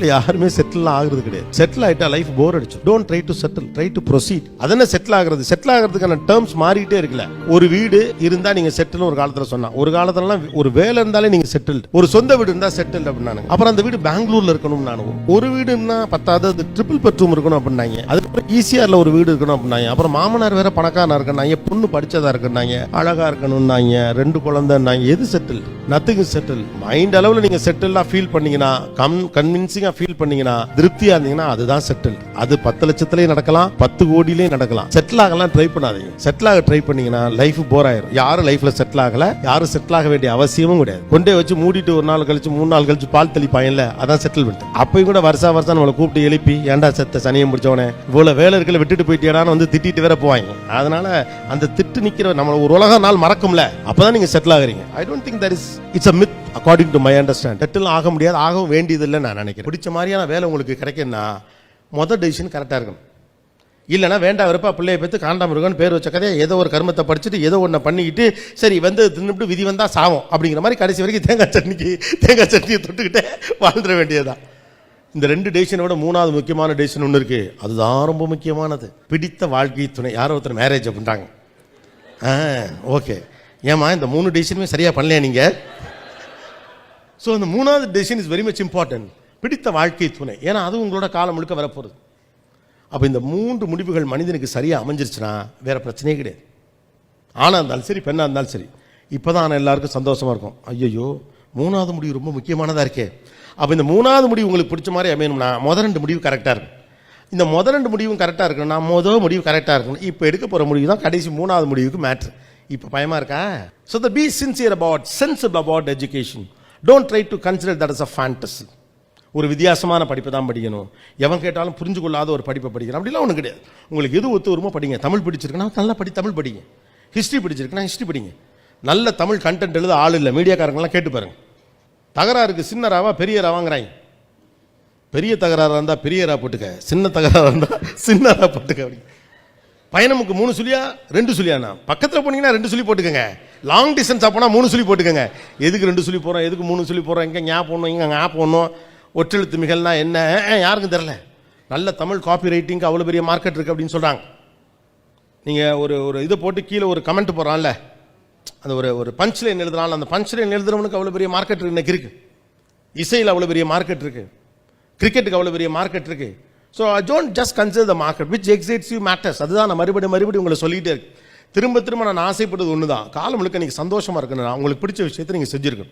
லைஃப்ல யாருமே செட்டில் ஆகுறது கிடையாது. செட்டில் ஆயிட்டா லைஃப் போர் அடிச்சு. Don't try to settle, try to proceed. அதென்ன செட்டில் ஆகுறது? செட்டில் ஆகிறதுக்கான டேர்ம்ஸ் மாறிட்டே இருக்குல்ல. ஒரு வீடு இருந்தா நீங்க செட்டில் ஒரு காலத்துல சொன்னா, ஒரு காலத்துலலாம் ஒரு வேலை இருந்தாலே நீங்க செட்டில், ஒரு சொந்த வீடு இருந்தா செட்டில் அப்படின்னாங்க. அப்புறம் அந்த வீடு பெங்களூர்ல இருக்கணும் நானும், ஒரு வீடுன்னா பத்தாவது அது ட்ரிபிள் பெட்ரூம் இருக்கணும் அப்படின்னாங்க. அதுக்கப்புறம் ஈசிஆர்ல ஒரு வீடு இருக்கணும் அப்படின்னாங்க. அப்புறம் மாமனார் வேற பணக்காரனா இருக்கனாங்க, பொண்ணு படிச்சதா இருக்கனாங்க, அழகா இருக்கணும்னாங்க, 2 குழந்தைன்னாங்க. எது செட்டில்? Nothing settle. மைண்ட் அளவுல நீங்க செட்டிலா ஃபீல் பண்ணீங்கன்னா, கன்வின்சிங்கா ஃபீல் பண்ணீங்கன்னா, திருப்தியா இருந்தீங்கன்னா அதுதான் செட்டில். அது 10 லட்சத்திலேயே நடக்கலாம், 10 கோடியிலே நடக்கலாம். செட்டில் ஆகலாம் ட்ரை பண்ணாதீங்க. செட்டில் ஆக ட்ரை பண்ணீங்கன்னா லைஃப் போர் ஆயிரும். யாரும் லைஃப்ல செட்டில் ஆகல, யாரும் செட்டில் ஆக வேண்டிய அவசியமும் கிடையாது. கொண்டே வச்சு மூடிட்டு ஒரு நாள் கழிச்சு 3 நாள் கழிச்சு பால் தெளிப்பாங்கல்ல, அதான் செட்டில்மெண்ட். அப்பயும் கூட வருஷம் நம்மளை கூப்பிட்டு எழுப்பி, ஏன்டா செத்த சனியம் முடிச்சவனே இவ்வளவு வேலை இருக்கல விட்டுட்டு போயிட்டேடான்னு வந்து திட்டிட்டு வேற போவாங்க. அதனால அந்த திட்டு நிக்கிற நம்ம ஒரு உலக நாள் மறக்கும்ல, அப்பதான் நீங்க செட்டில் ஆகுறீங்க. I don't think that is it's a myth according to my understand. Settle ஆக முடியாது, ஆகவும் வேண்டியது இல்லை நான் நினைக்கிறேன். பிடிச்ச மாதிரியான வேலை உங்களுக்கு கிடைக்குன்னா முதல் டெசிஷன் கரெக்டா இருக்கணும். இல்லைன்னா வேண்டாம் வெறுப்பா பிள்ளைய பற்றி காண்டாமிருகன்னு பேர் வச்ச கதையை ஏதோ ஒரு கர்மத்தை படிச்சுட்டு ஏதோ ஒன்று பண்ணிக்கிட்டு சரி வந்து தின்னுட்டு விதி வந்தா சாவும் அப்படிங்கிற மாதிரி கடைசி வரைக்கும் தேங்காய் சட்னியை தொட்டுக்கிட்டே வாழ்ந்துட வேண்டியதுதான். இந்த 2 டெசிஷனை விட 3வது முக்கியமான டெசிஷன் ஒன்று இருக்கு. அதுதான் ரொம்ப முக்கியமானது. பிடித்த வாழ்க்கை துணை. யாரோ ஒருத்தர் மேரேஜ் அப்படின்றாங்க. ஓகே, ஏமா இந்த 3 டெசிஷனுமே சரியா பண்ணலையா நீங்க? ஸோ அந்த 3வது decision is very much important. பிடித்த வாழ்க்கை துணை. ஏன்னா அது உங்களோட காலம் முழுக்க வரப்போகுது. அப்போ இந்த 3 முடிவுகள் மனிதனுக்கு சரியாக அமைஞ்சிருச்சுன்னா வேற பிரச்சனையே கிடையாது. ஆணாக இருந்தாலும் சரி, பெண்ணாக இருந்தாலும் சரி. இப்போ தான் எல்லாருக்கும் சந்தோஷமாக இருக்கும். ஐயோ 3வது முடிவு ரொம்ப முக்கியமானதாக இருக்கே. அப்போ இந்த 3வது முடிவு உங்களுக்கு பிடிச்ச மாதிரி அமையணும்னா முதல் 2 முடிவு கரெக்டாக இருக்கும். இந்த முதல் 2 முடிவும் கரெக்டாக இருக்கணும்னா முதல் முடிவு கரெக்டாக இருக்கணும். இப்போ எடுக்க போகிற முடிவு தான் கடைசி 3வது முடிவுக்கு மேட்ரு. இப்போ பயமாக இருக்கா? So B sincere about, sensible about education. Don't try to consider that is a fantasy. ஒரு வித்தியாசமான படிப்பை தான் படிக்கணும், எவன் கேட்டாலும் புரிஞ்சு கொள்ளாத ஒரு படிப்பை படிக்கணும் அப்படிலாம் ஒன்றும் கிடையாது. உங்களுக்கு எது ஒத்து வருமோ படிங்க. தமிழ் பிடிச்சிருக்குன்னா நல்லா தமிழ் படிங்க. ஹிஸ்ட்ரி பிடிச்சிருக்குன்னா ஹிஸ்ட்ரி படிங்க. நல்ல தமிழ் கண்டென்ட் எழுத ஆள் இல்லை, மீடியாக்காரங்களாம் கேட்டு பாருங்க. தகராறுக்கு சின்னராவா பெரியரா வாங்குறாங்க. பெரிய தகராறாக இருந்தால் பெரியரா போட்டுக்க, சின்ன தகராறாக இருந்தால் சின்னரா போட்டுக்க. அப்படி பயணமுக்கு 3 சுழியா 2 சுழியாண்ணா, பக்கத்தில் போனீங்கன்னா 2 சுழி போட்டுக்கோங்க. லாங் டிஸ்டன்ஸாக போனால் 3 சுழி போட்டுக்கோங்க. எதுக்கு 2 சுழி போகிறோம், எதுக்கு 3 சுழி போகிறோம், எங்கே ஞா போடணும், இங்கே ஞா போடணும், ஒற்றெழுத்து மிகள்னா என்ன யாருக்கும் தெரில. நல்ல தமிழ் காப்பி ரைட்டிங்க்கு அவ்வளோ பெரிய மார்க்கெட் இருக்குது அப்படின்னு சொல்கிறாங்க. நீங்கள் ஒரு இதை போட்டு கீழே ஒரு கமெண்ட் போடுறான்ல, அந்த ஒரு பஞ்ச் லைன் எழுதுறான்ல, அந்த பஞ்ச் லைன் எழுதுறவனுக்கு அவ்வளோ பெரிய மார்க்கெட் இன்னைக்கு இருக்குது. இசையில் அவ்வளோ பெரிய மார்க்கெட் இருக்குது, கிரிக்கெட்டுக்கு அவ்வளோ பெரிய மார்க்கெட் இருக்குது. So I don't just consider the market which excites you matters. அதுதான் நான் மறுபடியும் உங்களை சொல்லிகிட்டே இருக்கு. திரும்ப நான் ஆசைப்படுறது ஒன்று தான், காலம் முழுக்க நீங்கள் சந்தோஷமாக இருக்கணும், உங்களுக்கு பிடிச்ச விஷயத்தை நீங்கள் செஞ்சுருக்கணும்.